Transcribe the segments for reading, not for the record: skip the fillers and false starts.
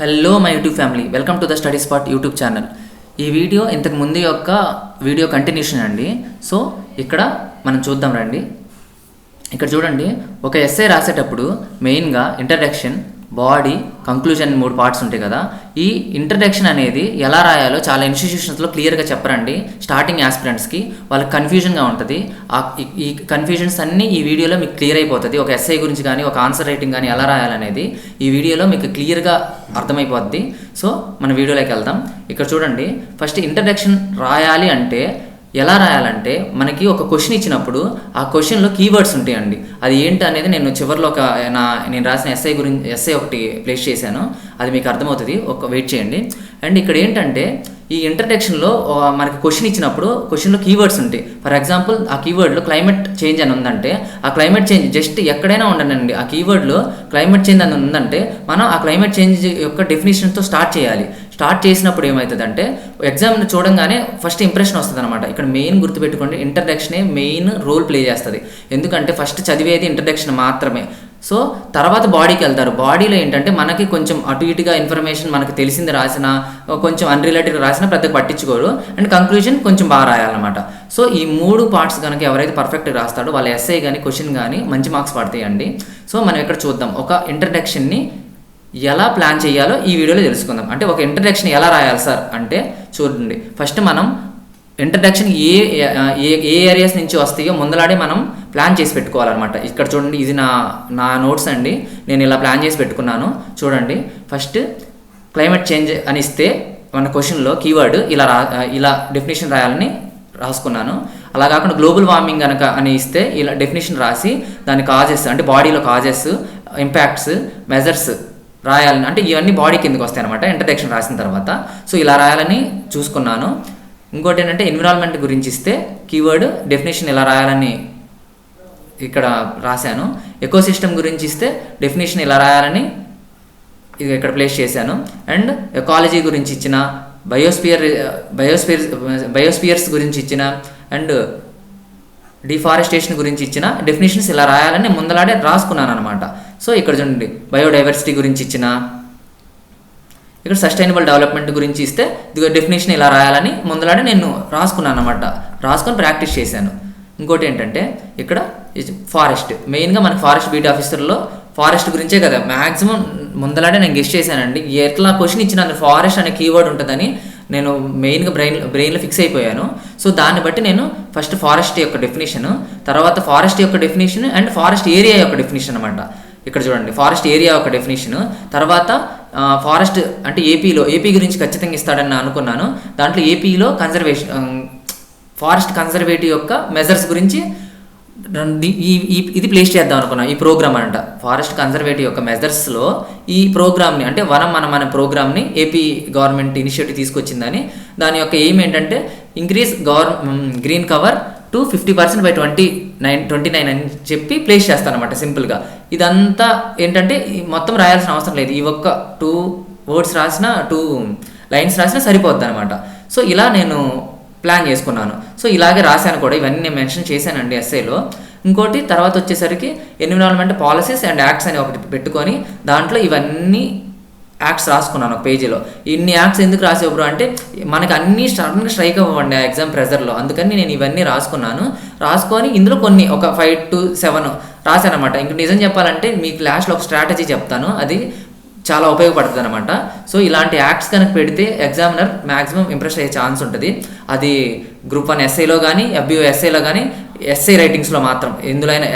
Hello my YouTube family, welcome to the study spot YouTube channel. ఈ video ఇంతకు ముందు యొక్క వీడియో కంటిన్యూషన్ అండి. సో ఇక్కడ మనం చూద్దాం రండి. ఇక్కడ చూడండి, ఒక ఎస్సే రాసేటప్పుడు మెయిన్గా ఇంట్రడక్షన్, బాడీ, కంక్లూజన్ 3 పార్ట్స్ ఉంటాయి కదా. ఈ ఇంట్రడక్షన్ అనేది ఎలా రాయాలో చాలా ఇన్స్టిట్యూషన్స్లో క్లియర్గా చెప్పరండి. స్టార్టింగ్ ఆస్పిరెంట్స్కి వాళ్ళకి కన్ఫ్యూజన్గా ఉంటుంది. ఈ కన్ఫ్యూజన్స్ అన్నీ ఈ వీడియోలో మీకు క్లియర్ అయిపోతుంది. ఒక ఎస్ఐ గురించి కానీ ఒక ఆన్సర్ రైటింగ్ కానీ ఎలా రాయాలనేది ఈ వీడియోలో మీకు క్లియర్గా అర్థమైపోద్ది. సో మన వీడియోలోకి వెళ్దాం. ఇక్కడ చూడండి, ఫస్ట్ ఇంట్రడక్షన్ రాయాలి అంటే ఎలా రాయాలంటే, మనకి ఒక క్వశ్చన్ ఇచ్చినప్పుడు ఆ క్వశ్చన్లో కీవర్డ్స్ ఉంటాయండి. అది ఏంటి అనేది నేను చివరిలో నేను రాసిన ఎస్ఐ ఒకటి ప్లేస్ చేశాను. అది మీకు అర్థమవుతుంది, వెయిట్ చేయండి. అండ్ ఇక్కడ ఏంటంటే, ఈ ఇంట్రడక్షన్లో మనకి క్వశ్చన్ ఇచ్చినప్పుడు క్వశ్చన్లో కీవర్డ్స్ ఉంటాయి. ఫర్ ఎగ్జాంపుల్, ఆ కీవర్డ్లో క్లైమేట్ చేంజ్ అని ఉందంటే, ఆ క్లైమేట్ చేంజ్ జస్ట్ ఎక్కడైనా ఉండనండి, ఆ కీవర్డ్లో క్లైమేట్ చేంజ్ అని ఉందంటే మనం ఆ క్లైమేట్ చేంజ్ యొక్క డెఫినేషన్తో స్టార్ట్ చేయాలి. స్టార్ట్ చేసినప్పుడు ఏమవుతుందంటే, ఎగ్జామ్ చూడంగానే ఫస్ట్ ఇంప్రెషన్ వస్తుంది అనమాట. ఇక్కడ మెయిన్ గుర్తుపెట్టుకోండి, ఇంట్రడక్షనే మెయిన్ రోల్ ప్లే చేస్తుంది. ఎందుకంటే ఫస్ట్ చదివేది ఇంట్రడక్షన్ మాత్రమే. సో తర్వాత బాడీకి వెళ్తారు. బాడీలో ఏంటంటే మనకి కొంచెం అటు ఇటుగా ఇన్ఫర్మేషన్ మనకి తెలిసింది రాసినా, కొంచెం అన్రిలేటెడ్ రాసినా పెద్దగా పట్టించుకోరు. అండ్ కంక్లూజన్ కొంచెం బాగా రాయాలన్నమాట. సో ఈ 3 పార్ట్స్ కనుక ఎవరైతే పర్ఫెక్ట్గా రాస్తాడో వాళ్ళ ఎస్ఐ కానీ క్వశ్చన్ కానీ మంచి మార్క్స్ పడతాయండి. సో మనం ఇక్కడ చూద్దాం, ఒక ఇంట్రడక్షన్ని ఎలా ప్లాన్ చేయాలో ఈ వీడియోలో తెలుసుకుందాం. అంటే ఒక ఇంట్రడక్షన్ ఎలా రాయాలి సార్ అంటే, చూడండి, ఫస్ట్ మనం ఇంట్రడక్షన్ ఏ ఏరియాస్ నుంచి వస్తాయో ముందలాడే మనం ప్లాన్ చేసి పెట్టుకోవాలన్నమాట. ఇక్కడ చూడండి, ఇది నా నోట్స్ అండి. నేను ఇలా ప్లాన్ చేసి పెట్టుకున్నాను. చూడండి, ఫస్ట్ క్లైమేట్ చేంజ్ అని ఇస్తే మన క్వశ్చన్లో కీవర్డ్ ఇలా డెఫినేషన్ రాయాలని రాసుకున్నాను. అలా కాకుండా గ్లోబల్ వార్మింగ్ కనుక అని ఇస్తే ఇలా డెఫినేషన్ రాసి దాని కాజెస్, అంటే బాడీలో కాజెస్, ఇంపాక్ట్స్, మెజర్స్ రాయాలని, అంటే ఇవన్నీ బాడీ కిందకి వస్తాయి అనమాట ఇంట్రడక్షన్ రాసిన తర్వాత. సో ఇలా రాయాలని చూసుకున్నాను. ఇంకోటి ఏంటంటే, ఎన్విరాన్మెంట్ గురించి ఇస్తే కీవర్డ్ డెఫినేషన్ ఇలా రాయాలని ఇక్కడ రాశాను. ఎకోసిస్టమ్ గురించి ఇస్తే డెఫినేషన్ ఇలా రాయాలని ఇది ఇక్కడ ప్లేస్ చేశాను. అండ్ ఎకాలజీ గురించి ఇచ్చిన, బయోస్పియర్స్ గురించి ఇచ్చిన, అండ్ డిఫారెస్టేషన్ గురించి ఇచ్చిన డెఫినేషన్స్ ఇలా రాయాలని ముందలాడే రాసుకున్నాను అనమాట. సో ఇక్కడ చూడండి, బయోడైవర్సిటీ గురించి ఇచ్చిన, ఇక్కడ సస్టైనబుల్ డెవలప్మెంట్ గురించి ఇస్తే డెఫినేషన్ ఇలా రాయాలని ముందలాడే నేను రాసుకున్నాను అనమాట. రాసుకొని ప్రాక్టీస్ చేశాను. ఇంకోటి ఏంటంటే, ఇక్కడ ఫారెస్ట్, మెయిన్గా మనకి ఫారెస్ట్ బీట్ ఆఫీసర్లో ఫారెస్ట్ గురించే కదా మ్యాక్సిమం ముందలాడే నేను గెస్ట్ చేశానండి. ఎట్లా క్వశ్చన్ ఇచ్చిన ఫారెస్ట్ అనే కీవర్డ్ ఉంటుందని నేను మెయిన్గా బ్రెయిన్లో ఫిక్స్ అయిపోయాను. సో దాన్ని బట్టి నేను ఫస్ట్ ఫారెస్ట్ యొక్క డెఫినేషన్, తర్వాత ఫారెస్ట్ యొక్క డెఫినేషన్ అండ్ ఫారెస్ట్ ఏరియా యొక్క డెఫినేషన్ అనమాట. ఇక్కడ చూడండి, ఫారెస్ట్ ఏరియా యొక్క డెఫినేషన్, తర్వాత ఫారెస్ట్ అంటే ఏపీ గురించి ఖచ్చితంగా ఇస్తాడని అనుకున్నాను. దాంట్లో ఏపీలో ఫారెస్ట్ కన్జర్వేటివ్ యొక్క మెజర్స్ గురించి ఇది ప్లేస్ చేద్దాం అనుకున్నాను. ఈ ప్రోగ్రామ్ అంట, ఫారెస్ట్ కన్జర్వేటివ్ యొక్క మెజర్స్లో ఈ ప్రోగ్రామ్ని, అంటే మన ప్రోగ్రామ్ని ఏపీ గవర్నమెంట్ ఇనిషియేటివ్ తీసుకొచ్చిందని, దాని యొక్క ఎయిమ్ ఏంటంటే increase green cover to 50% by 2029 అని చెప్పి ప్లేస్ చేస్తాను అనమాట సింపుల్గా. ఇదంతా ఏంటంటే మొత్తం రాయాల్సిన అవసరం లేదు. ఈ ఒక్క 2 words రాసినా, 2 lines రాసినా సరిపోద్ది అనమాట. సో ఇలా నేను ప్లాన్ చేసుకున్నాను. సో ఇలాగే రాశాను కూడా. ఇవన్నీ నేను మెన్షన్ చేశానండి ఎస్ఐలో. ఇంకోటి తర్వాత వచ్చేసరికి ఎన్విరాన్మెంట్ పాలసీస్ అండ్ యాక్ట్స్ అని ఒకటి పెట్టుకొని దాంట్లో ఇవన్నీ యాక్ట్స్ రాసుకున్నాను ఒక పేజీలో. ఇన్ని యాక్ట్స్ ఎందుకు రాసేవారు అంటే, మనకి అన్నీ సడన్గా స్ట్రైక్ అవ్వండి ఆ ఎగ్జామ్ ప్రెజర్లో. అందుకని నేను ఇవన్నీ రాసుకొని ఇందులో కొన్ని ఒక 5 to 7 రాశాను అనమాట. ఇంక నిజం చెప్పాలంటే మీకు లాస్ట్లో ఒక స్ట్రాటజీ చెప్తాను, అది చాలా ఉపయోగపడుతుంది అనమాట. సో ఇలాంటి యాక్ట్స్ కనుక పెడితే ఎగ్జామినర్ మ్యాక్సిమం ఇంప్రెస్ అయ్యే ఛాన్స్ ఉంటుంది. అది గ్రూప్ 1 ఎస్ఐలో కానీ, FBO ఎస్ఐలో కానీ, ఎస్ఐ రైటింగ్స్లో మాత్రం. ఎందులో అయినా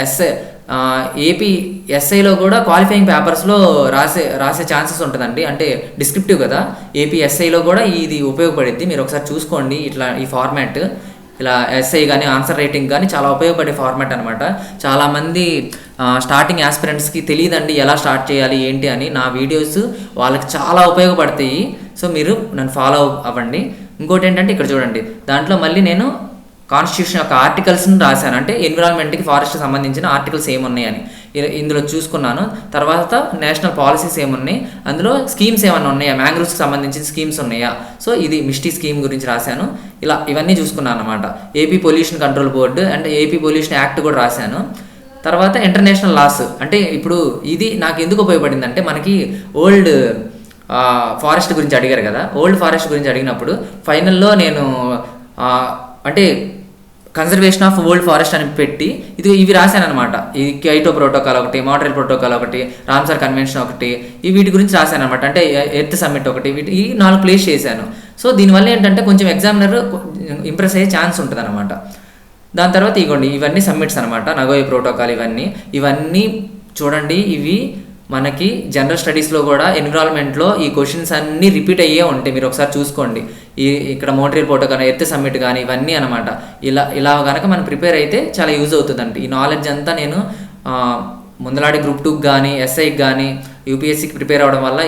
ఏపీ ఎస్ఐలో కూడా క్వాలిఫైయింగ్ పేపర్స్లో రాసే ఛాన్సెస్ ఉంటుందండి. అంటే డిస్క్రిప్టివ్ కదా, ఏపీ ఎస్ఐలో కూడా ఇది ఉపయోగపడుద్ది. మీరు ఒకసారి చూసుకోండి. ఇట్లా ఈ ఫార్మాట్, ఇలా ఎస్ఐ కానీ ఆన్సర్ రైటింగ్ కానీ చాలా ఉపయోగపడే ఫార్మాట్ అనమాట. చాలామంది స్టార్టింగ్ ఆస్పిరెంట్స్కి తెలియదండి ఎలా స్టార్ట్ చేయాలి ఏంటి అని. నా వీడియోస్ వాళ్ళకి చాలా ఉపయోగపడతాయి. సో మీరు నన్ను ఫాలో అవ్వండి. ఇంకోటి ఏంటంటే, ఇక్కడ చూడండి, దాంట్లో మళ్ళీ నేను కాన్స్టిట్యూషన్ యొక్క ఆర్టికల్స్ని రాశాను. అంటే ఎన్విరాన్మెంట్కి, ఫారెస్ట్కి సంబంధించిన ఆర్టికల్స్ ఏమున్నాయని ఇందులో చూసుకున్నాను. తర్వాత నేషనల్ పాలసీస్ ఏమున్నాయి, అందులో స్కీమ్స్ ఏమన్నా ఉన్నాయా, మ్యాంగ్రూవ్స్కి సంబంధించిన స్కీమ్స్ ఉన్నాయా. సో ఇది మిస్టీ స్కీమ్ గురించి రాశాను. ఇవన్నీ చూసుకున్నాను అనమాట. AP pollution control board and AP pollution act కూడా రాశాను. తర్వాత ఇంటర్నేషనల్ లాస్, అంటే ఇప్పుడు ఇది నాకు ఎందుకు ఉపయోగపడింది అంటే, మనకి ఓల్డ్ ఫారెస్ట్ గురించి అడిగారు కదా, ఓల్డ్ ఫారెస్ట్ గురించి అడిగినప్పుడు ఫైనల్లో నేను అంటే కన్జర్వేషన్ ఆఫ్ ఓల్డ్ ఫారెస్ట్ అని పెట్టి ఇవి రాశాను అనమాట. ఈ క్యోటో ప్రోటోకాల్ ఒకటి, మాంట్రియల్ ప్రోటోకాల్ ఒకటి, రామ్సర్ కన్వెన్షన్ ఒకటి, వీటి గురించి రాశాను అనమాట. అంటే ఎర్త్ సమ్మిట్ ఒకటి, ఈ 4 ప్లేస్ చేశాను. సో దీనివల్ల ఏంటంటే కొంచెం ఎగ్జామినర్ ఇంప్రెస్ అయ్యే ఛాన్స్ ఉంటుంది అనమాట. దాని తర్వాత ఇవ్వండి ఇవన్నీ సమ్మిట్స్ అనమాట, నగోయ్ ప్రోటోకాల్ ఇవన్నీ చూడండి. ఇవి మనకి జనరల్ స్టడీస్లో కూడా ఎన్విరాన్మెంట్లో ఈ క్వశ్చన్స్ అన్నీ రిపీట్ అయ్యే ఉంటాయి, మీరు ఒకసారి చూసుకోండి. ఇక్కడ మాంట్రియల్ ప్రోటోకాల్, ఎర్త్ సమ్మిట్ కానీ ఇవన్నీ అనమాట. ఇలా కనుక మనం ప్రిపేర్ అయితే చాలా యూజ్ అవుతుందండి. ఈ నాలెడ్జ్ అంతా నేను ముందలాడి గ్రూప్ 2కి కానీ, ఎస్ఐకి కానీ, యూపీఎస్సీకి ప్రిపేర్ అవ్వడం వల్ల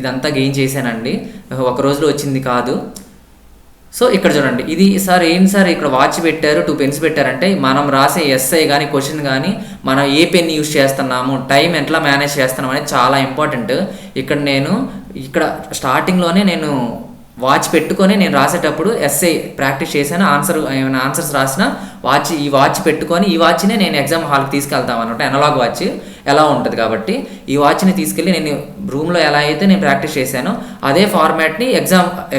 ఇదంతా గెయిన్ చేశానండి. ఒక రోజులో వచ్చింది కాదు. సో ఇక్కడ చూడండి, ఇది సార్ ఏంటి సార్ ఇక్కడ వాచ్ పెట్టారు, 2 పెన్స్ పెట్టారంటే మనం రాసే ఎస్ఐ కానీ క్వశ్చన్ కానీ మనం ఏ పెన్ యూజ్ చేస్తున్నాము, టైం ఎట్లా మేనేజ్ చేస్తున్నాం అనేది చాలా ఇంపార్టెంట్. ఇక్కడ స్టార్టింగ్లోనే నేను వాచ్ పెట్టుకొని నేను రాసేటప్పుడు ఎస్ఐ ప్రాక్టీస్ చేశాను. ఏమైనా ఆన్సర్స్ రాసిన ఈ వాచ్ పెట్టుకొని ఈ వాచ్ని నేను ఎగ్జామ్ హాల్కి తీసుకెళ్తాను అనమాట. అనలాగ్ వాచ్ ఎలా ఉంటుంది కాబట్టి ఈ వాచ్ని తీసుకెళ్ళి నేను రూమ్లో ఎలా అయితే నేను ప్రాక్టీస్ చేశానో అదే ఫార్మాట్ని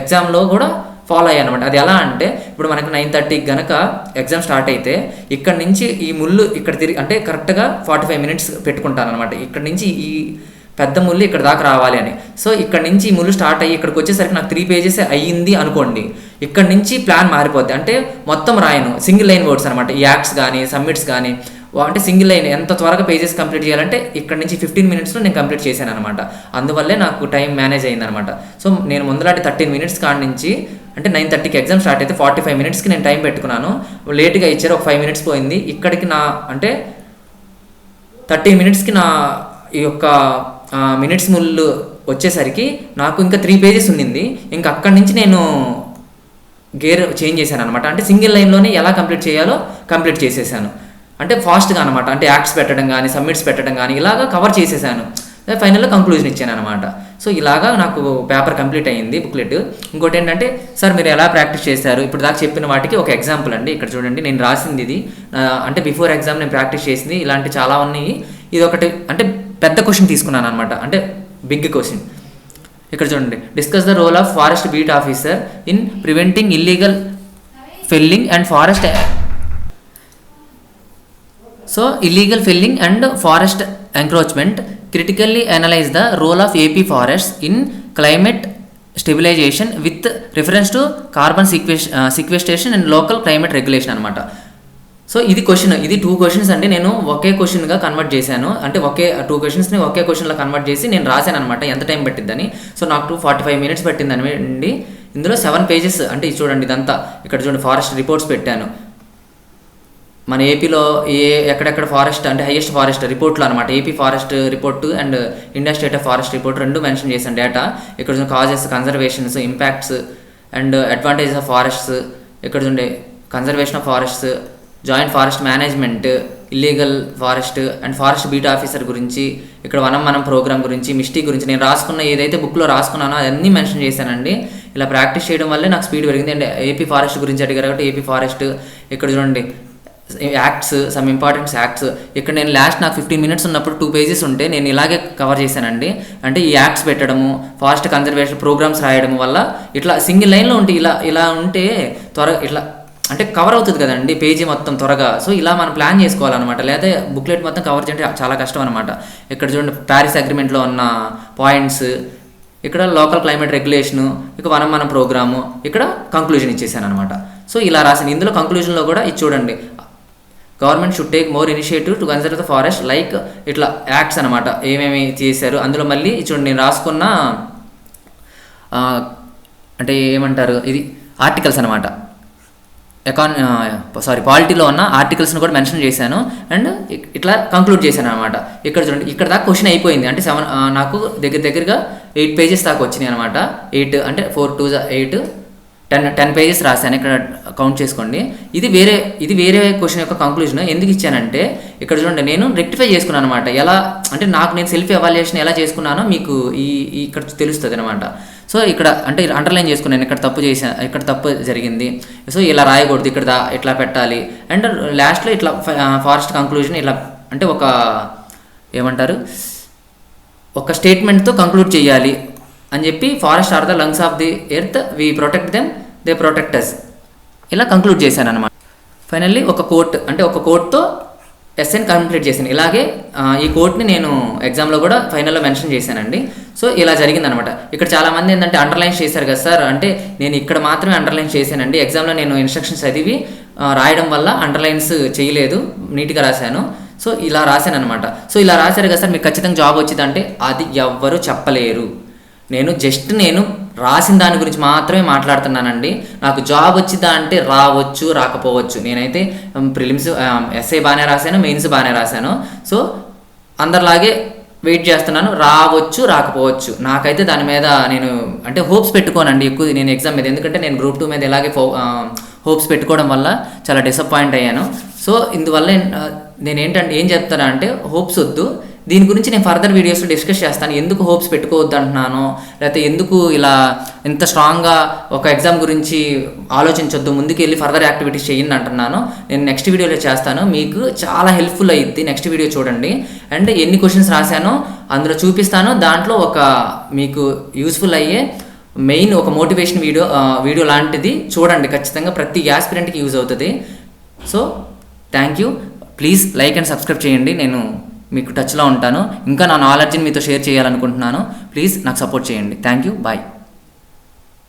ఎగ్జామ్లో కూడా ఫాలో అయ్యాను అనమాట. అది ఎలా అంటే ఇప్పుడు మనకు 9:30కి కనుక ఎగ్జామ్ స్టార్ట్ అయితే ఇక్కడ నుంచి ఈ ముళ్ళు ఇక్కడ తిరిగి అంటే కరెక్ట్గా 45 మినిట్స్ పెట్టుకుంటాను అనమాట. ఇక్కడ నుంచి ఈ పెద్ద ముళ్ళు ఇక్కడ దాకా రావాలి అని. సో ఇక్కడ నుంచి ఈ ముళ్ళు స్టార్ట్ అయ్యి ఇక్కడికి వచ్చేసరికి నాకు 3 పేజెస్ అయ్యింది అనుకోండి. ఇక్కడ నుంచి ప్లాన్ మారిపోద్ది. అంటే మొత్తం రాయను, సింగిల్ లైన్ వర్డ్స్ అనమాట. ఈ యాక్ట్స్ కానీ సమ్మిట్స్ కానీ అంటే సింగిల్ లైన్ ఎంత త్వరగా పేజెస్ కంప్లీట్ చేయాలంటే ఇక్కడ నుంచి 15 మినిట్స్లో నేను కంప్లీట్ చేశాను అనమాట. అందువల్లే నాకు టైం మేనేజ్ అయిందనమాట. సో నేను ముందలాంటి 13 మినిట్స్ కాడి నుంచి అంటే 9:30కి ఎగ్జామ్ స్టార్ట్ అయితే 45 మినిట్స్కి నేను టైం పెట్టుకున్నాను. లేట్గా ఇచ్చారు, ఒక 5 మినిట్స్ పోయింది. ఇక్కడికి అంటే 30 మినిట్స్కి నా ఈ యొక్క మినిట్స్ ముళ్ళు వచ్చేసరికి నాకు ఇంకా 3 పేజెస్ ఉండింది. ఇంకా అక్కడి నుంచి నేను గేర్ చేంజ్ చేశాను అనమాట. అంటే సింగిల్ లైన్లోనే ఎలా కంప్లీట్ చేయాలో కంప్లీట్ చేసేసాను. అంటే ఫాస్ట్గా అనమాట. అంటే యాక్ట్స్ పెట్టడం కానీ సబ్మిట్స్ పెట్టడం కానీ ఇలాగా కవర్ చేసేసాను. ఫైనల్లో కంక్లూజన్ ఇచ్చాను అనమాట. సో ఇలాగా నాకు పేపర్ కంప్లీట్ అయ్యింది, బుక్లెట్. ఇంకోటి ఏంటంటే సార్ మీరు ఎలా ప్రాక్టీస్ చేశారు, ఇప్పుడు దాకా చెప్పిన వాటికి ఒక ఎగ్జాంపుల్ అండి. ఇక్కడ చూడండి, నేను రాసింది ఇది అంటే బిఫోర్ ఎగ్జామ్ నేను ప్రాక్టీస్ చేసింది. ఇలాంటి చాలా ఉన్నాయి. ఇది ఒకటి అంటే పెద్ద క్వశ్చన్ తీసుకున్నాను అనమాట, అంటే బిగ్ క్వశ్చన్. ఇక్కడ చూడండి, discuss the role of forest beat officer in preventing illegal felling and forest. So illegal felling and forest encroachment, critically analyze the role of AP forests in climate stabilization with reference to carbon sequestration and local climate regulation అనమాట. So ఇది question, ఇది 2 questions అండి. నేను ఒకే క్వశ్చన్గా convert చేశాను. అంటే 2 క్వశ్చన్స్ని ఒకే క్వశ్చన్లో convert చేసి నేను రాశాను అనమాట, ఎంత టైం పట్టిద్దని. సో నాకు 45 మినిట్స్ పట్టిందని అండి. ఇందులో 7 పేజెస్. అంటే ఇది చూడండి, ఇదంతా ఇక్కడ చూడండి ఫారెస్ట్ రిపోర్ట్స్ పెట్టాను. మన ఏపీలో ఎక్కడెక్కడ ఫారెస్ట్ అంటే హైయెస్ట్ ఫారెస్ట్ రిపోర్ట్లు అనమాట. AP forest report and India state of forest report 2 mention చేశాను డేటా. ఇక్కడ causes, conservations, impacts and advantages of forests. ఇక్కడ చూడండి conservation of forests, joint forest management, illegal forest and forest beat officer గురించి, ఇక్కడ మనం programme గురించి, Misty గురించి నేను రాసుకున్న ఏదైతే బుక్లో రాసుకున్నానో అవన్నీ మెన్షన్ చేశానండి. ఇలా ప్రాక్టీస్ చేయడం వల్లే నాకు స్పీడ్ పెరిగింది. అండ్ ఏపీ ఫారెస్ట్ గురించి అడిగారు కాబట్టి ఏపీ ఫారెస్ట్. ఇక్కడ చూడండి యాక్ట్స్, సమ్ ఇంపార్టెంట్స్ యాక్ట్స్. ఇక్కడ నేను లాస్ట్ నాకు 15 మినిట్స్ ఉన్నప్పుడు 2 పేజెస్ ఉంటే నేను ఇలాగే కవర్ చేశానండి. అంటే ఈ యాక్ట్స్ పెట్టడము, ఫారెస్ట్ కన్జర్వేషన్ ప్రోగ్రామ్స్ రాయడం వల్ల ఇట్లా సింగిల్ లైన్లో ఉంటే ఇలా ఉంటే త్వరగా ఇట్లా అంటే కవర్ అవుతుంది కదండి పేజీ మొత్తం త్వరగా. సో ఇలా మనం ప్లాన్ చేసుకోవాలన్నమాట, లేదా బుక్లెట్ మొత్తం కవర్ చేయడం చాలా కష్టం అనమాట. ఇక్కడ చూడండి ప్యారిస్ అగ్రిమెంట్లో ఉన్న పాయింట్స్, ఇక్కడ లోకల్ క్లైమేట్ రెగ్యులేషను, ఇక మనం ప్రోగ్రాము, ఇక్కడ కంక్లూజన్ ఇచ్చేసాను అనమాట. సో ఇలా రాసింది. ఇందులో కంక్లూజన్లో కూడా ఇది చూడండి, government should take more initiative to conserve the forest like ఇట్లా యాక్ట్స్ అనమాట, ఏమేమి చేశారు. అందులో మళ్ళీ చూడండి నేను రాసుకున్న అంటే ఏమంటారు, ఇది ఆర్టికల్స్ అనమాట. పాలిటీలో ఉన్న ఆర్టికల్స్ని కూడా మెన్షన్ చేశాను అండ్ ఇట్లా కంక్లూడ్ చేశాను అనమాట. ఇక్కడ చూడండి, ఇక్కడ దాకా క్వశ్చన్ అయిపోయింది. అంటే 7 నాకు దగ్గరగా 8 పేజెస్ దాకా వచ్చినాయి అనమాట. 8 అంటే 4 2 8 10 పేజెస్ రాశాను. ఇక్కడ కౌంట్ చేసుకోండి. ఇది వేరే క్వశ్చన్ యొక్క కంక్లూజన్. ఎందుకు ఇచ్చానంటే ఇక్కడ చూడండి నేను రెక్టిఫై చేసుకున్నాను అనమాట. ఎలా అంటే నేను సెల్ఫ్ ఎవాల్యుయేషన్ ఎలా చేసుకున్నానో మీకు ఇక్కడ తెలుస్తుంది అనమాట. సో ఇక్కడ అంటే అండర్లైన్ చేసుకున్నాను, ఇక్కడ తప్పు జరిగింది, సో ఇలా రాయకూడదు, ఇక్కడ ఇట్లా పెట్టాలి. అండ్ లాస్ట్లో ఇట్లా ఫారెస్ట్ కంక్లూజన్ ఇలా అంటే ఒక స్టేట్మెంట్తో కంక్లూడ్ చేయాలి. అని చెప్పి forest are the lungs of the earth, we protect them, they protect us, ఇలా కంక్లూడ్ చేశాను అనమాట. ఫైనల్లీ ఒక కోట్తో ఎస్సేని కంప్లీట్ చేశాను. ఇలాగే ఈ కోట్ని నేను ఎగ్జామ్లో కూడా ఫైనల్లో మెన్షన్ చేశానండి. సో ఇలా జరిగిందనమాట. ఇక్కడ చాలామంది ఏంటంటే అండర్లైన్ చేశారు కదా సార్, అంటే నేను ఇక్కడ మాత్రమే అండర్లైన్ చేశానండి, ఎగ్జామ్లో నేను ఇన్స్ట్రక్షన్స్ చదివి రాయడం వల్ల అండర్లైన్స్ చేయలేదు, నీట్గా రాశాను. సో ఇలా రాశాను అనమాట. సో ఇలా రాశారు కదా సార్, మీకు ఖచ్చితంగా జాబ్ వచ్చిందంటే అది ఎవ్వరూ చెప్పలేరు. నేను రాసిన దాని గురించి మాత్రమే మాట్లాడుతున్నానండి. నాకు జాబ్ వచ్చిందా అంటే రావచ్చు, రాకపోవచ్చు. నేనైతే ప్రిలిమ్స్ ఎస్ఏ బాగానే రాశాను, మెయిన్స్ బాగానే రాశాను. సో అందరిలాగే వెయిట్ చేస్తున్నాను, రావచ్చు, రాకపోవచ్చు. నాకైతే దాని మీద నేను అంటే హోప్స్ పెట్టుకోనండి ఎక్కువ నేను ఎగ్జామ్ మీద, ఎందుకంటే నేను గ్రూప్ 2 మీద ఇలాగే హోప్స్ పెట్టుకోవడం వల్ల చాలా డిసప్పాయింట్ అయ్యాను. సో ఇందువల్ల ఏం చెప్తాను అంటే హోప్స్ వద్దు. దీని గురించి నేను ఫర్దర్ వీడియోస్లో డిస్కస్ చేస్తాను, ఎందుకు హోప్స్ పెట్టుకోవద్దు అంటున్నాను, లేకపోతే ఎందుకు ఇలా ఇంత స్ట్రాంగ్గా ఒక ఎగ్జామ్ గురించి ఆలోచించొద్దు, ముందుకు వెళ్ళి ఫర్దర్ యాక్టివిటీస్ చేయండి అంటున్నాను. నేను నెక్స్ట్ వీడియోలో చేస్తాను, మీకు చాలా హెల్ప్ఫుల్ అయ్యిద్ది. నెక్స్ట్ వీడియో చూడండి. అండ్ ఎన్ని క్వశ్చన్స్ రాశానో అందులో చూపిస్తాను. దాంట్లో ఒక మీకు యూస్ఫుల్ అయ్యే మెయిన్ ఒక మోటివేషన్ వీడియో లాంటిది చూడండి. ఖచ్చితంగా ప్రతి యాస్పిరెంట్కి యూజ్ అవుతుంది. So thank you. Please like and subscribe చేయండి. నేను మీకు టచ్లో ఉంటాను. ఇంకా నా నాలెడ్జ్ని మీతో షేర్ చేయాలనుకుంటున్నాను. ప్లీజ్ నాకు సపోర్ట్ చేయండి. Thank you. బాయ్.